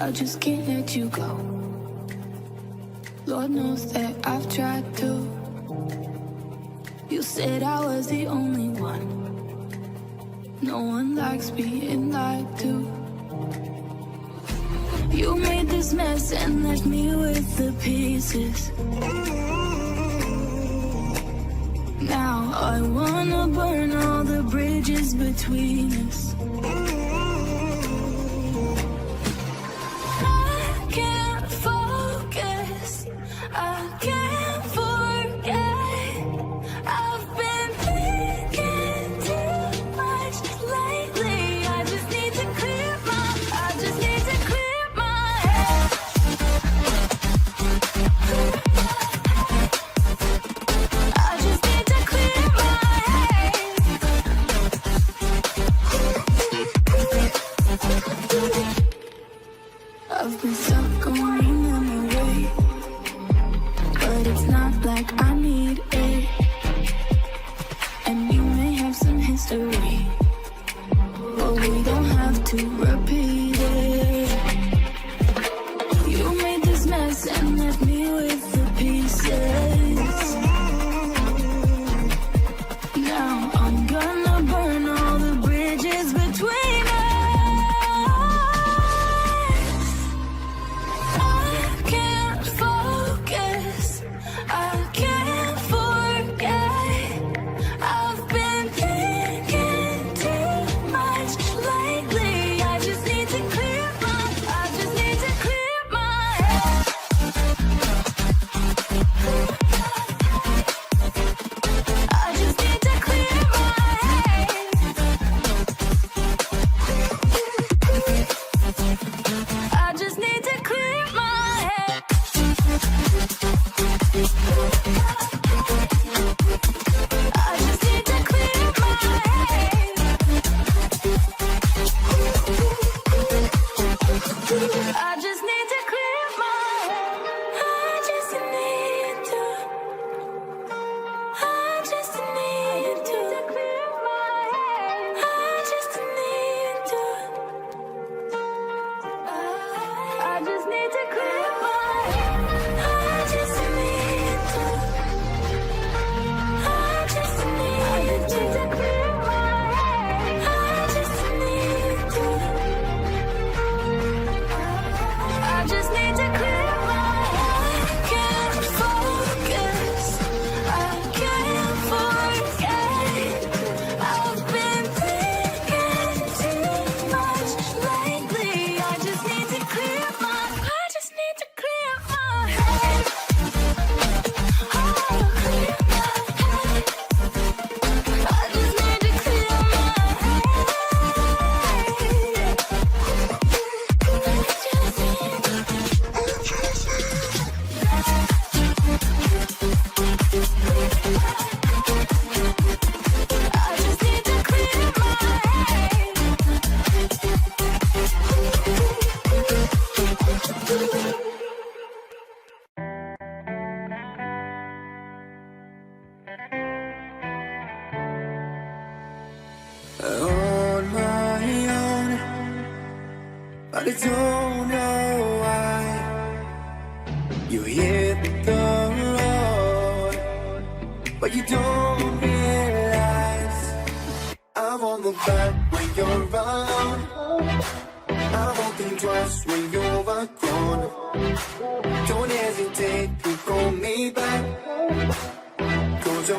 I just can't let you go. Lord knows that I've tried to. You said I was the only one. No one likes being lied to. You made this mess and left me with the pieces. Now I wanna burn all the bridges between us. I can't focus, I can't forget. I've been thinking too much lately. I just need to clear my head. I just need to clear my head. I've been stuck on memory, but it's not like I need it. And you may have some history, but we don't have to repeat it. You made this mess and left me with the pieces. Now I'm gonna burn all the bridges between us. I can't focus, I can't forget. I've been thinking too much lately. I just need to clear my head. I just need to clear my head. I just need to clear my head. I just need to clear my head. I just need to clear my head. I just need to. I just need to clear my head. I just need to. I just need to clear my head. I just need to. I just need to clear my head. I just need to. I just need to clear my head. I can't focus, I can't forget. I've been thinking too much lately. I just need to clear my head. I just need to clear my head. Oh, clear my head. I just need to clear my head. I just need to clear my head. On my own, but I don't know why. You hit the road, but you don't realize I won't look back when you're around. I won't think twice when you're gone. Don't hesitate to call me back, 'cause I